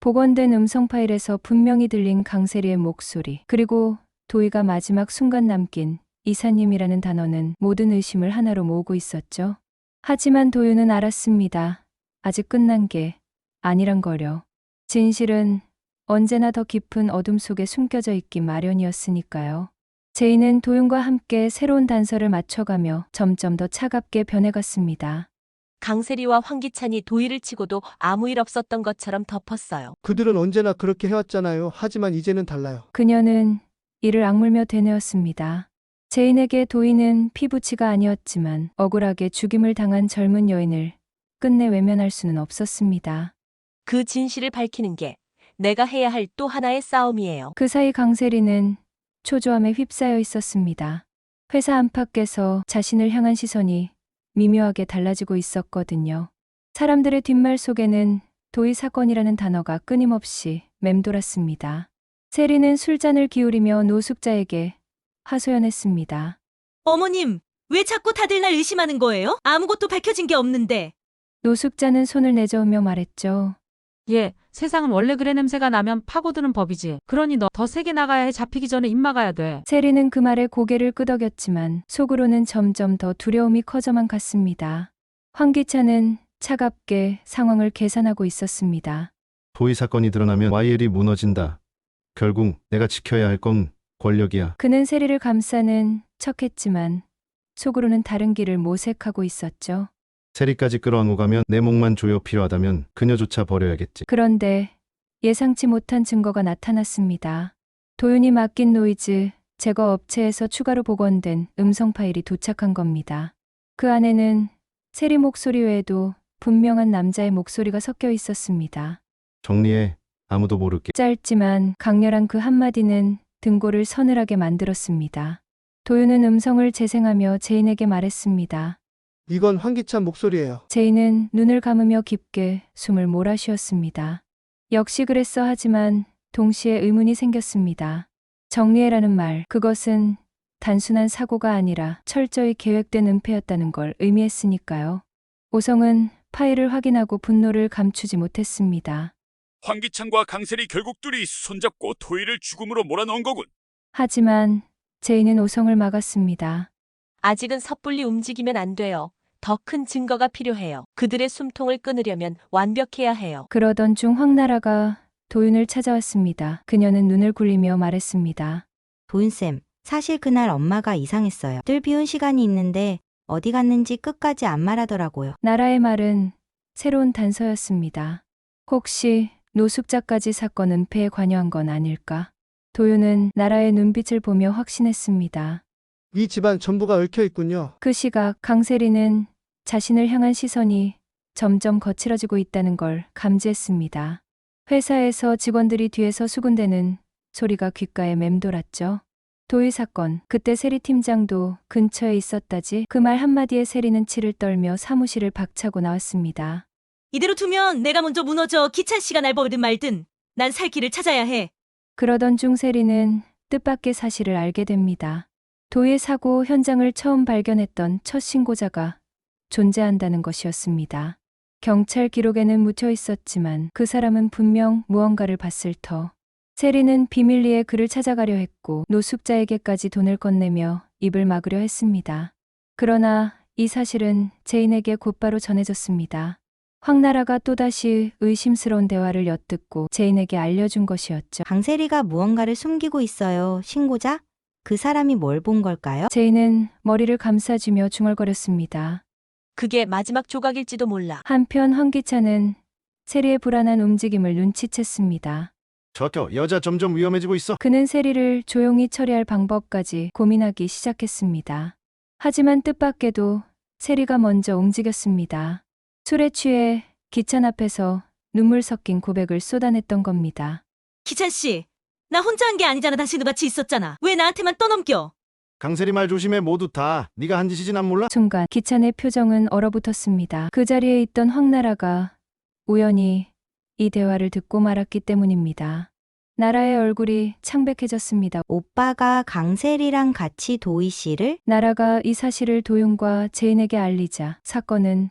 복원된 음성 파일에서 분명히 들린 강세리의 목소리, 그리고 도희가 마지막 순간 남긴 이사님이라는 단어는 모든 의심을 하나로 모으고 있었죠. 하지만 도윤은 알았습니다. 아직 끝난 게 아니란 거려. 진실은 언제나 더 깊은 어둠 속에 숨겨져 있기 마련이었으니까요. 제이는 도윤과 함께 새로운 단서를 맞춰가며 점점 더 차갑게 변해갔습니다. 강세리와 황기찬이 도희를 치고도 아무 일 없었던 것처럼 덮었어요. 그들은 언제나 그렇게 해왔잖아요. 하지만 이제는 달라요. 그녀는 이를 악물며 되뇌었습니다. 제인에게 도희는 피부치가 아니었지만 억울하게 죽임을 당한 젊은 여인을 끝내 외면할 수는 없었습니다. 그 진실을 밝히는 게 내가 해야 할 또 하나의 싸움이에요. 그 사이 강세리는 초조함에 휩싸여 있었습니다. 회사 안팎에서 자신을 향한 시선이 미묘하게 달라지고 있었거든요. 사람들의 뒷말 속에는 도희 사건이라는 단어가 끊임없이 맴돌았습니다. 세리는 술잔을 기울이며 노숙자에게 하소연했습니다. 어머님, 왜 자꾸 다들 날 의심하는 거예요? 아무것도 밝혀진 게 없는데. 노숙자는 손을 내저으며 말했죠. 예, 세상은 원래 그래. 냄새가 나면 파고드는 법이지. 그러니 너 더 세게 나가야 해. 잡히기 전에 입 막아야 돼. 세리는 그 말에 고개를 끄덕였지만 속으로는 점점 더 두려움이 커져만 갔습니다. 황기찬은 차갑게 상황을 계산하고 있었습니다. 도희 사건이 드러나면 YL이 무너진다. 결국 내가 지켜야 할 건 권력이야. 그는 세리를 감싸는 척했지만 속으로는 다른 길을 모색하고 있었죠. 세리까지 끌어안고 가면 내 목만 조여 필요하다면 그녀조차 버려야겠지. 그런데 예상치 못한 증거가 나타났습니다. 도윤이 맡긴 노이즈 제거 업체에서 추가로 복원된 음성 파일이 도착한 겁니다. 그 안에는 세리 목소리 외에도 분명한 남자의 목소리가 섞여 있었습니다. 정리해. 아무도 모르게. 짧지만 강렬한 그 한마디는 등골을 서늘하게 만들었습니다. 도윤은 음성을 재생하며 제인에게 말했습니다. 이건 황기찬 목소리예요. 제인은 눈을 감으며 깊게 숨을 몰아쉬었습니다. 역시 그랬어. 하지만 동시에 의문이 생겼습니다. 정리해라는 말, 그것은 단순한 사고가 아니라 철저히 계획된 은폐였다는 걸 의미했으니까요. 오성은 파일을 확인하고 분노를 감추지 못했습니다. 황기찬과 강세리 결국 둘이 손잡고 도희를 죽음으로 몰아넣은 거군. 하지만 제인은 오성을 막았습니다. 아직은 섣불리 움직이면 안 돼요. 더 큰 증거가 필요해요. 그들의 숨통을 끊으려면 완벽해야 해요. 그러던 중 황나라가 도윤을 찾아왔습니다. 그녀는 눈을 굴리며 말했습니다. 도윤쌤, 사실 그날 엄마가 이상했어요. 늘 비운 시간이 있는데 어디 갔는지 끝까지 안 말하더라고요. 나라의 말은 새로운 단서였습니다. 혹시 노숙자까지 사건 은폐에 관여한 건 아닐까? 도윤은 나라의 눈빛을 보며 확신했습니다. 이 집안 전부가 얽혀 있군요. 그 시각 강세리는 자신을 향한 시선이 점점 거칠어지고 있다는 걸 감지했습니다. 회사에서 직원들이 뒤에서 수군대는 소리가 귓가에 맴돌았죠. 도희 사건, 그때 세리 팀장도 근처에 있었다지. 그 말 한마디에 세리는 치를 떨며 사무실을 박차고 나왔습니다. 이대로 두면 내가 먼저 무너져 기찬 씨가 날 버리든 말든 난 살 길을 찾아야 해. 그러던 중 세리는 뜻밖의 사실을 알게 됩니다. 도희의 사고 현장을 처음 발견했던 첫 신고자가 존재한다는 것이었습니다. 경찰 기록에는 묻혀 있었지만 그 사람은 분명 무언가를 봤을 터. 세리는 비밀리에 그를 찾아가려 했고 노숙자에게까지 돈을 건네며 입을 막으려 했습니다. 그러나 이 사실은 제인에게 곧바로 전해졌습니다. 황나라가 또다시 의심스러운 대화를 엿듣고 제인에게 알려준 것이었죠. 강세리가 무언가를 숨기고 있어요. 신고자? 그 사람이 뭘 본 걸까요? 제인은 머리를 감싸주며 중얼거렸습니다. 그게 마지막 조각일지도 몰라. 한편 황기찬은 세리의 불안한 움직임을 눈치챘습니다. 저쪽 여자 점점 위험해지고 있어. 그는 세리를 조용히 처리할 방법까지 고민하기 시작했습니다. 하지만 뜻밖에도 세리가 먼저 움직였습니다. 술에 취해 기찬 앞에서 눈물 섞인 고백을 쏟아냈던 겁니다. 기찬 씨, 나 혼자 한 게 아니잖아. 당신도 같이 있었잖아. 왜 나한테만 떠넘겨? 강세리 말 조심해. 모두 다 네가 한 짓이지 난 몰라. 순간 기찬의 표정은 얼어붙었습니다. 그 자리에 있던 황나라가 우연히 이 대화를 듣고 말았기 때문입니다. 나라의 얼굴이 창백해졌습니다. 오빠가 강세리랑 같이 도희 씨를? 나라가 이 사실을 도윤과 제인에게 알리자 사건은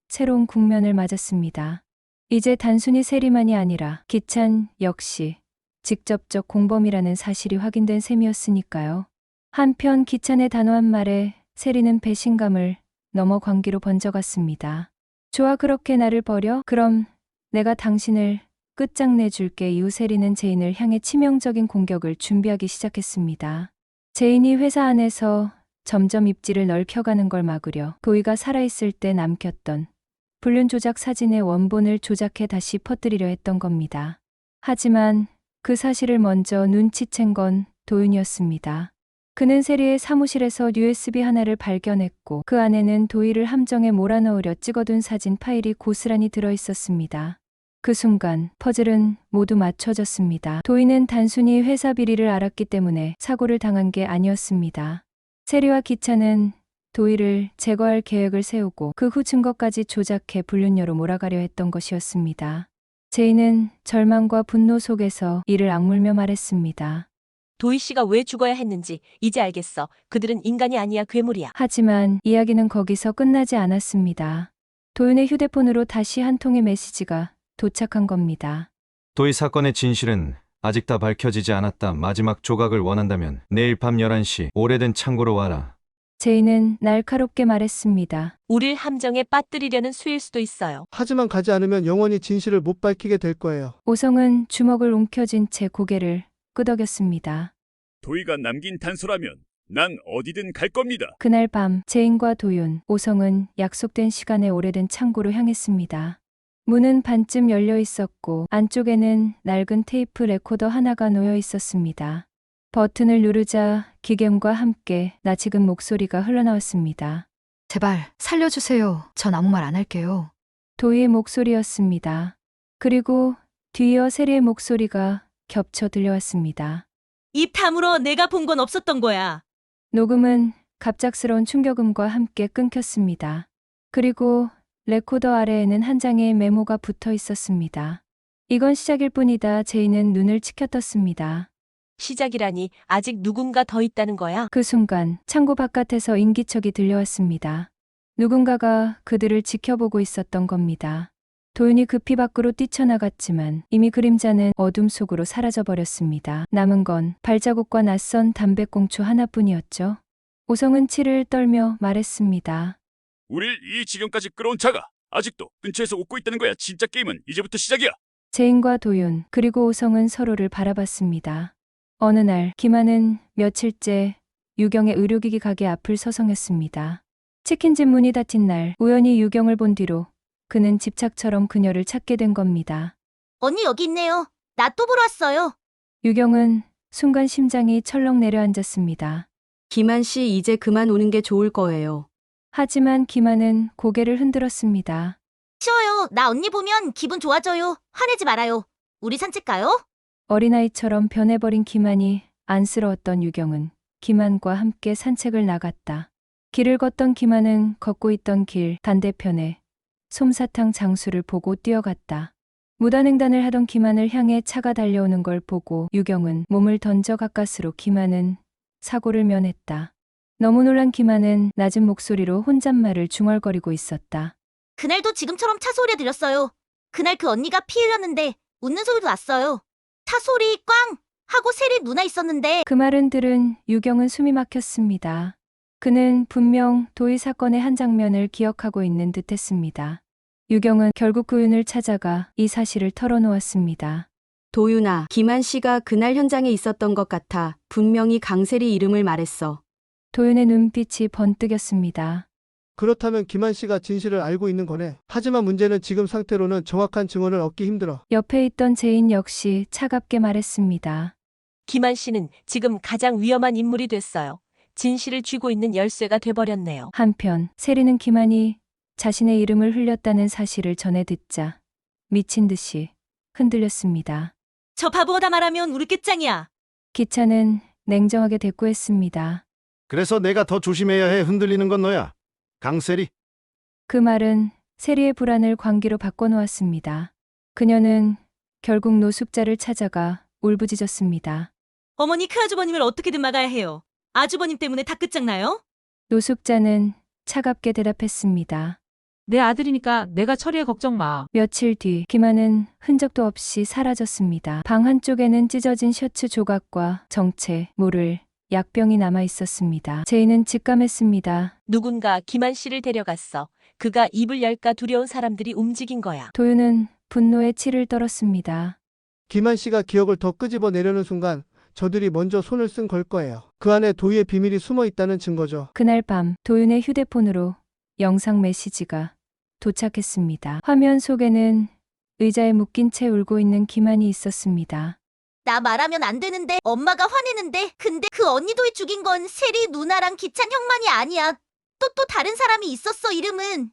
새로운 국면을 맞았습니다. 이제 단순히 세리만이 아니라 기찬 역시 직접적 공범이라는 사실이 확인된 셈이었으니까요. 한편 기찬의 단호한 말에 세리는 배신감을 넘어 광기로 번져갔습니다. 좋아, 그렇게 나를 버려? 그럼 내가 당신을 끝장내줄게. 이후 세리는 제인을 향해 치명적인 공격을 준비하기 시작했습니다. 제인이 회사 안에서 점점 입지를 넓혀가는 걸 막으려 도희가 살아있을 때 남겼던 불륜 조작 사진의 원본을 조작해 다시 퍼뜨리려 했던 겁니다. 하지만 그 사실을 먼저 눈치챈 건 도윤이었습니다. 그는 세리의 사무실에서 USB 하나를 발견했고 그 안에는 도희를 함정에 몰아넣으려 찍어둔 사진 파일이 고스란히 들어있었습니다. 그 순간 퍼즐은 모두 맞춰졌습니다. 도희는 단순히 회사 비리를 알았기 때문에 사고를 당한 게 아니었습니다. 세리와 기찬은 도희를 제거할 계획을 세우고 그 후 증거까지 조작해 불륜녀로 몰아가려 했던 것이었습니다. 제인은 절망과 분노 속에서 이를 악물며 말했습니다. 도희 씨가 왜 죽어야 했는지 이제 알겠어. 그들은 인간이 아니야, 괴물이야. 하지만 이야기는 거기서 끝나지 않았습니다. 도윤의 휴대폰으로 다시 한 통의 메시지가 도착한 겁니다. 도희 사건의 진실은 아직 다 밝혀지지 않았다. 마지막 조각을 원한다면 내일 밤 11시 오래된 창고로 와라. 제인은 날카롭게 말했습니다. 우릴 함정에 빠뜨리려는 수일 수도 있어요. 하지만 가지 않으면 영원히 진실을 못 밝히게 될 거예요. 오성은 주먹을 움켜쥔 채 고개를 끄덕였습니다. 도희가 남긴 단서라면 난 어디든 갈 겁니다. 그날 밤 제인과 도윤, 오성은 약속된 시간에 오래된 창고로 향했습니다. 문은 반쯤 열려 있었고 안쪽에는 낡은 테이프 레코더 하나가 놓여 있었습니다. 버튼을 누르자 기계음과 함께 낯익은 목소리가 흘러나왔습니다. 제발 살려주세요. 전 아무 말 안 할게요. 도희의 목소리였습니다. 그리고 뒤이어 세리의 목소리가 겹쳐 들려왔습니다. 입 다물어. 내가 본 건 없었던 거야. 녹음은 갑작스러운 충격음과 함께 끊겼습니다. 그리고 레코더 아래에는 한 장의 메모가 붙어 있었습니다. 이건 시작일 뿐이다. 제인은 눈을 치켜떴습니다. 시작이라니 아직 누군가 더 있다는 거야? 그 순간 창고 바깥에서 인기척이 들려왔습니다. 누군가가 그들을 지켜보고 있었던 겁니다. 도윤이 급히 밖으로 뛰쳐나갔지만 이미 그림자는 어둠 속으로 사라져버렸습니다. 남은 건 발자국과 낯선 담배꽁초 하나뿐이었죠. 오성은 치를 떨며 말했습니다. 우릴 이 지경까지 끌어온 자가 아직도 근처에서 웃고 있다는 거야. 진짜 게임은 이제부터 시작이야. 제인과 도윤 그리고 오성은 서로를 바라봤습니다. 어느 날 김한은 며칠째 유경의 의료기기 가게 앞을 서성였습니다. 치킨집 문이 닫힌 날 우연히 유경을 본 뒤로 그는 집착처럼 그녀를 찾게 된 겁니다. 언니 여기 있네요. 나 또 보러 왔어요. 유경은 순간 심장이 철렁 내려앉았습니다. 김한 씨 이제 그만 오는 게 좋을 거예요. 하지만 김한은 고개를 흔들었습니다. 쉬워요. 나 언니 보면 기분 좋아져요. 화내지 말아요. 우리 산책 가요? 어린아이처럼 변해버린 김한이 안쓰러웠던 유경은 김한과 함께 산책을 나갔다. 길을 걷던 김한은 걷고 있던 길 반대편에 솜사탕 장수를 보고 뛰어갔다. 무단횡단을 하던 김한을 향해 차가 달려오는 걸 보고 유경은 몸을 던져 가까스로 김한은 사고를 면했다. 너무 놀란 김한은 낮은 목소리로 혼잣말을 중얼거리고 있었다. 그날도 지금처럼 차 소리 들렸어요. 그날 그 언니가 피 흘렸는데 웃는 소리도 났어요. 차 소리 꽝 하고 세리 누나 있었는데. 그 말은 들은 유경은 숨이 막혔습니다. 그는 분명 도희 사건의 한 장면을 기억하고 있는 듯했습니다. 유경은 결국 도윤을 찾아가 이 사실을 털어놓았습니다. 도윤아, 김한 씨가 그날 현장에 있었던 것 같아. 분명히 강세리 이름을 말했어. 도윤의 눈빛이 번뜩였습니다. 그렇다면 김한 씨가 진실을 알고 있는 거네. 하지만 문제는 지금 상태로는 정확한 증언을 얻기 힘들어. 옆에 있던 제인 역시 차갑게 말했습니다. 김한 씨는 지금 가장 위험한 인물이 됐어요. 진실을 쥐고 있는 열쇠가 돼버렸네요. 한편 세리는 김한이 자신의 이름을 흘렸다는 사실을 전해 듣자 미친 듯이 흔들렸습니다. 저 바보다 말하면 우리 끝장이야. 기찬은 냉정하게 대꾸했습니다. 그래서 내가 더 조심해야 해. 흔들리는 건 너야. 강세리. 그 말은 세리의 불안을 광기로 바꿔놓았습니다. 그녀는 결국 노숙자를 찾아가 울부짖었습니다. 어머니 큰아주버님을 어떻게든 막아야 해요. 아주버님 때문에 다 끝장나요? 노숙자는 차갑게 대답했습니다. 내 아들이니까 내가 처리해 걱정 마. 며칠 뒤 김한은 흔적도 없이 사라졌습니다. 방 한쪽에는 찢어진 셔츠 조각과 정체 모를 약병이 남아 있었습니다. 제인은 직감했습니다. 누군가 김한 씨를 데려갔어. 그가 입을 열까 두려운 사람들이 움직인 거야. 도윤은 분노에 치를 떨었습니다. 김한 씨가 기억을 더 끄집어내려는 순간 저들이 먼저 손을 쓴 걸 거예요. 그 안에 도희의 비밀이 숨어 있다는 증거죠. 그날 밤 도윤의 휴대폰으로 영상 메시지가 도착했습니다. 화면 속에는 의자에 묶인 채 울고 있는 김한이 있었습니다. 나 말하면 안 되는데 엄마가 화내는데 근데 그 언니 도희 죽인 건 세리 누나랑 기찬 형만이 아니야. 또 다른 사람이 있었어 이름은.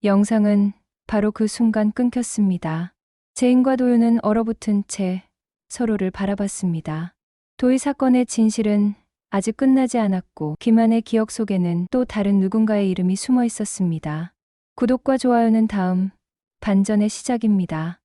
영상은 바로 그 순간 끊겼습니다. 제인과 도윤은 얼어붙은 채 서로를 바라봤습니다. 도희 사건의 진실은 아직 끝나지 않았고 김한의 기억 속에는 또 다른 누군가의 이름이 숨어 있었습니다. 구독과 좋아요는 다음 반전의 시작입니다.